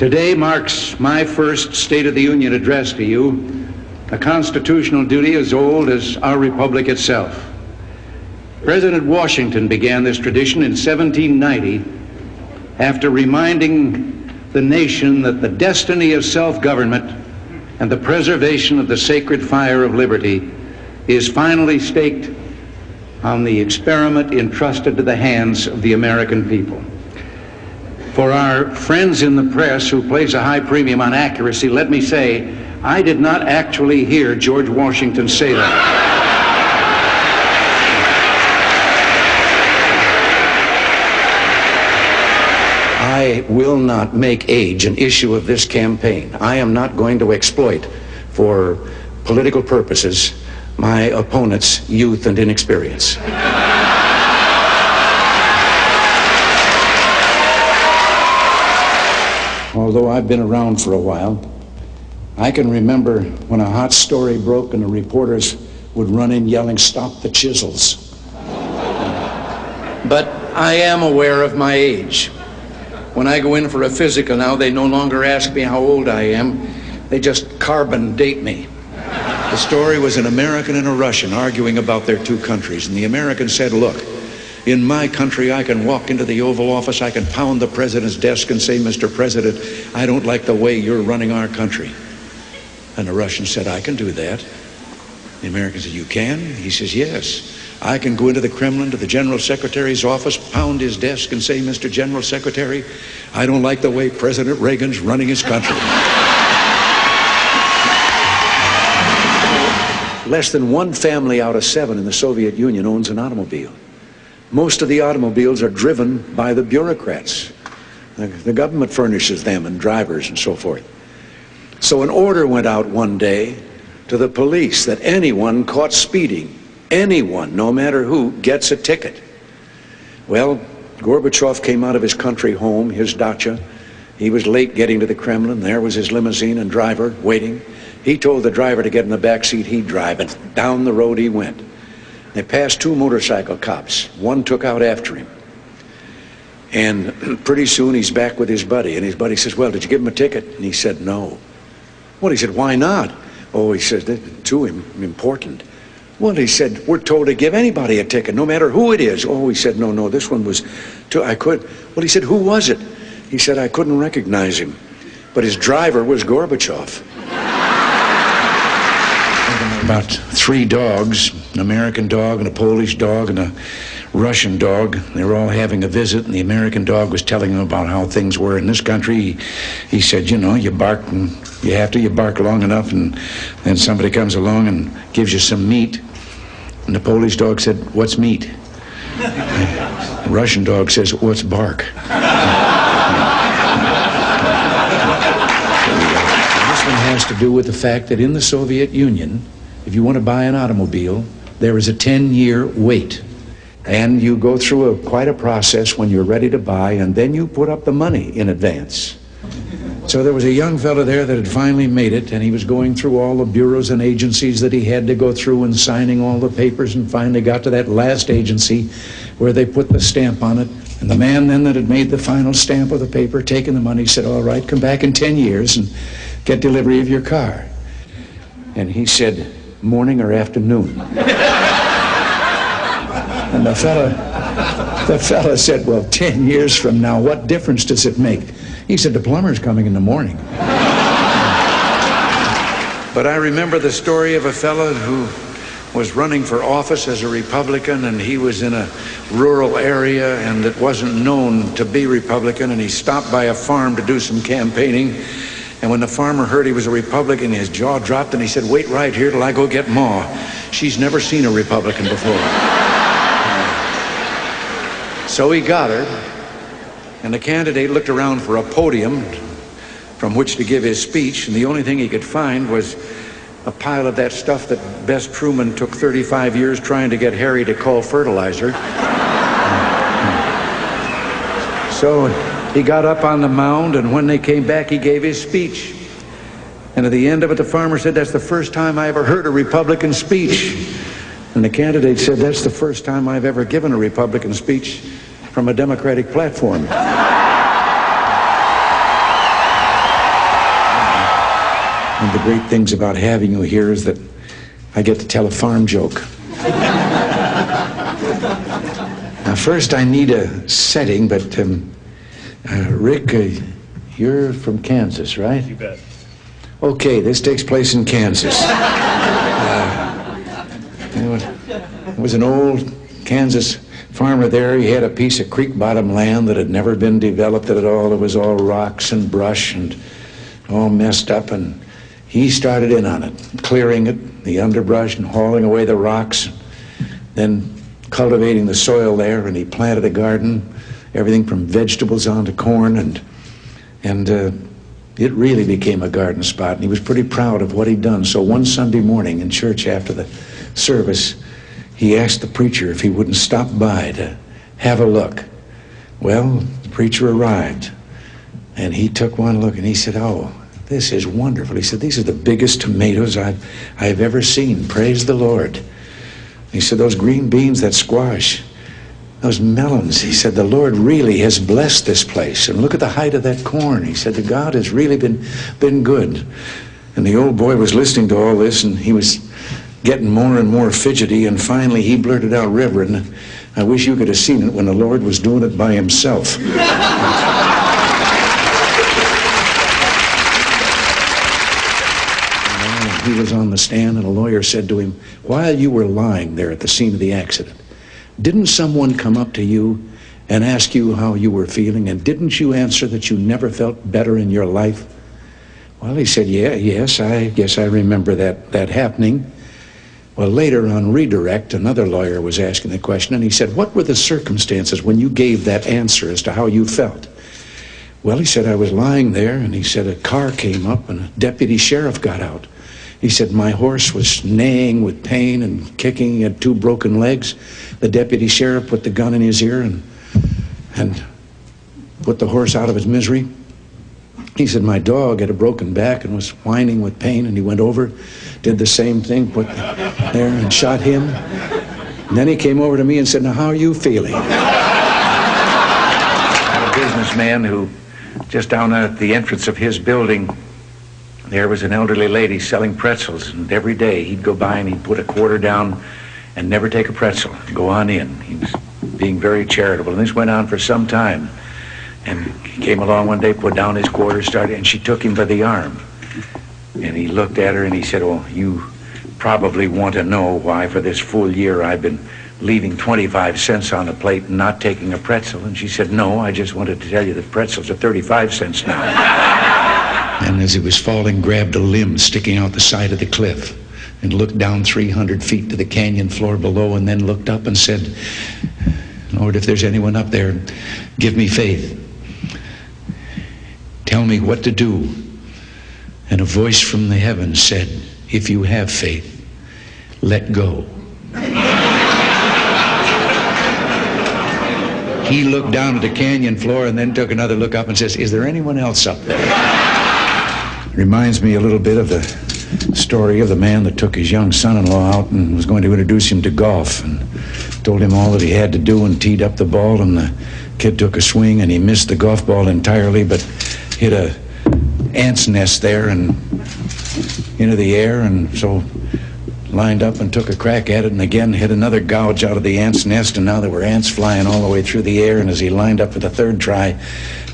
Today marks my first State of the Union address to you, a constitutional duty as old as our republic itself. President Washington began this tradition in 1790 after reminding the nation that the destiny of self-government and the preservation of the sacred fire of liberty is finally staked on the experiment entrusted to the hands of the American people. For our friends in the press who place a high premium on accuracy, let me say, I did not actually hear George Washington say that. I will not make age an issue of this campaign. I am not going to exploit, for political purposes, my opponent's youth and inexperience. Although I've been around for a while, I can remember when a hot story broke and the reporters would run in yelling, "Stop the chisels." But I am aware of my age. When I go in for a physical now, they no longer ask me how old I am. They just carbon date me. The story was an American and a Russian arguing about their two countries, and the American said, "Look, in my country, I can walk into the Oval Office, I can pound the president's desk and say, 'Mr. President, I don't like the way you're running our country.'" And the Russian said, "I can do that." The American said, "You can?" He says, "Yes. I can go into the Kremlin, to the General Secretary's office, pound his desk and say, 'Mr. General Secretary, I don't like the way President Reagan's running his country.'" Less than one family out of 7 in the Soviet Union owns an automobile. Most of the automobiles are driven by the bureaucrats. The government furnishes them and drivers and so forth. So an order went out one day to the police that anyone caught speeding, anyone, no matter who, gets a ticket. Well, Gorbachev came out of his country home, his dacha. He was late getting to the Kremlin. There was his limousine and driver waiting. He told the driver to get in the back seat, he'd drive, and down the road he went. They passed 2 motorcycle cops. One took out after him. And pretty soon he's back with his buddy. And his buddy says, "Well, did you give him a ticket?" And he said, "No." Well, he said, "Why not?" Oh, he says, "Too important." Well, he said, "We're told to give anybody a ticket, no matter who it is." Oh, he said, no, this one was too, I could. Well, he said, "Who was it?" He said, "I couldn't recognize him. But his driver was Gorbachev." About 3 dogs, an American dog and a Polish dog and a Russian dog. They were all having a visit, and the American dog was telling them about how things were in this country. He said, "You know, you bark and you bark long enough, and then somebody comes along and gives you some meat." And the Polish dog said, "What's meat?" The Russian dog says, "What's bark?" This one has to do with the fact that in the Soviet Union, if you want to buy an automobile, there is a 10-year wait. And you go through quite a process when you're ready to buy, and then you put up the money in advance. So there was a young fellow there that had finally made it, and he was going through all the bureaus and agencies that he had to go through and signing all the papers, and finally got to that last agency where they put the stamp on it. And the man then that had made the final stamp of the paper, taking the money, said, "All right, come back in 10 years and get delivery of your car." And he said, "Morning or afternoon?" And the fella said, "Well, 10 years from now, what difference does it make?" He said, "The plumber's coming in the morning." But I remember the story of a fella who was running for office as a Republican, and he was in a rural area and it wasn't known to be Republican, and he stopped by a farm to do some campaigning. And when the farmer heard he was a Republican, his jaw dropped, and he said, "Wait right here till I go get Ma. She's never seen a Republican before." So he got her, and the candidate looked around for a podium from which to give his speech, and the only thing he could find was a pile of that stuff that Bess Truman took 35 years trying to get Harry to call fertilizer. So he got up on the mound, and when they came back, he gave his speech. And at the end of it, the farmer said, "That's the first time I ever heard a Republican speech." And the candidate said, "That's the first time I've ever given a Republican speech from a Democratic platform." of the great things about having you here is that I get to tell a farm joke. Now, first I need a setting, but Rick, you're from Kansas, right? You bet. Okay, this takes place in Kansas. There was an old Kansas farmer there. He had a piece of creek bottom land that had never been developed at all. It was all rocks and brush and all messed up, and he started in on it, clearing it, the underbrush, and hauling away the rocks, then cultivating the soil there, and he planted a garden, everything from vegetables on to corn, and it really became a garden spot, and he was pretty proud of what he'd done. So one Sunday morning in church after the service, he asked the preacher if he wouldn't stop by to have a look. Well, the preacher arrived, and he took one look, and he said, "Oh, this is wonderful." He said, "These are the biggest tomatoes I've ever seen. Praise the Lord." He said, "Those green beans, that squash, those melons," he said, "the Lord really has blessed this place. And look at the height of that corn." He said, "The God has really been good." And the old boy was listening to all this, and he was getting more and more fidgety, and finally he blurted out, "Reverend, I wish you could have seen it when the Lord was doing it by himself." He was on the stand, and a lawyer said to him, "While you were lying there at the scene of the accident, didn't someone come up to you and ask you how you were feeling, and didn't you answer that you never felt better in your life?" Well, he said, yes, I guess I remember that happening. Well, later on redirect, another lawyer was asking the question, and he said, "What were the circumstances when you gave that answer as to how you felt?" Well, he said, "I was lying there," and he said, "a car came up and a deputy sheriff got out. He said, my horse was neighing with pain and kicking. He had 2 broken legs. The deputy sheriff put the gun in his ear and put the horse out of his misery. He said, my dog had a broken back and was whining with pain, and he went over, did the same thing, put there and shot him. And then he came over to me and said, now, how are you feeling?" I had a businessman who, just down at the entrance of his building, there was an elderly lady selling pretzels, and every day he'd go by and he'd put a quarter down and never take a pretzel. Go on in. He was being very charitable, and this went on for some time. And he came along one day, put down his quarter, started, and she took him by the arm. And he looked at her and he said, "Oh, you probably want to know why for this full year I've been leaving 25 cents on a plate and not taking a pretzel." And she said, "No, I just wanted to tell you that pretzels are 35 cents now." And as he was falling, grabbed a limb sticking out the side of the cliff and looked down 300 feet to the canyon floor below, and then looked up and said, "Lord, if there's anyone up there, give me faith. Tell me what to do." And a voice from the heavens said, "If you have faith, let go." He looked down at the canyon floor and then took another look up and says, "Is there anyone else up there?" Reminds me a little bit of the story of the man that took his young son-in-law out and was going to introduce him to golf, and told him all that he had to do, and teed up the ball, and the kid took a swing and he missed the golf ball entirely, but hit a ant's nest there and into the air, and so lined up and took a crack at it, and again hit another gouge out of the ant's nest, and now there were ants flying all the way through the air. And as he lined up for the third try,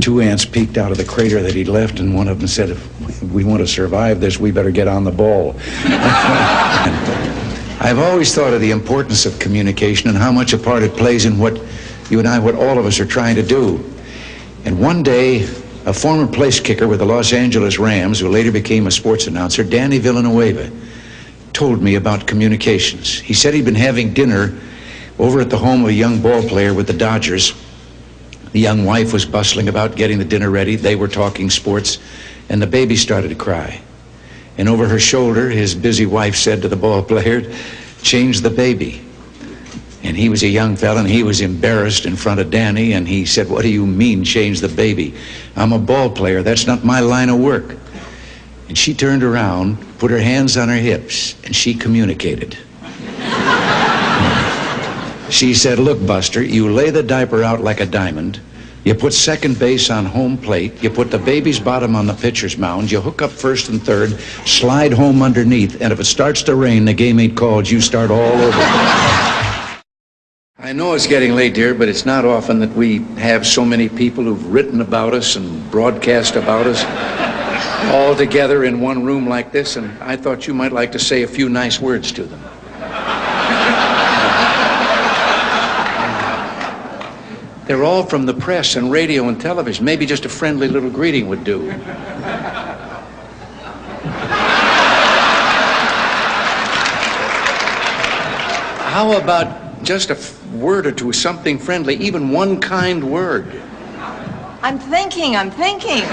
2 ants peeked out of the crater that he'd left, and one of them said, "If we want to survive this, we better get on the ball." I've always thought of the importance of communication and how much a part it plays in what you and I, what all of us are trying to do. And one day, a former place kicker with the Los Angeles Rams, who later became a sports announcer, Danny Villanueva, told me about communications. He said he'd been having dinner over at the home of a young ball player with the Dodgers. The young wife was bustling about getting the dinner ready. They were talking sports, and the baby started to cry. And over her shoulder, his busy wife said to the ball player, "Change the baby." And he was a young fella, and he was embarrassed in front of Danny, and he said, "What do you mean, change the baby? I'm a ball player. That's not my line of work." And she turned around, put her hands on her hips, and she communicated. She said, "Look, Buster, you lay the diaper out like a diamond, You put second base on home plate. You put the baby's bottom on the pitcher's mound. You hook up first and third, slide home underneath, and if it starts to rain, the game ain't called. You start all over. I know it's getting late, dear, but it's not often that we have so many people who've written about us and broadcast about us all together in one room like this, and I thought you might like to say a few nice words to them. They're all from the press and radio and television. Maybe just a friendly little greeting would do. How about just a word or two, something friendly, even one kind word? I'm thinking.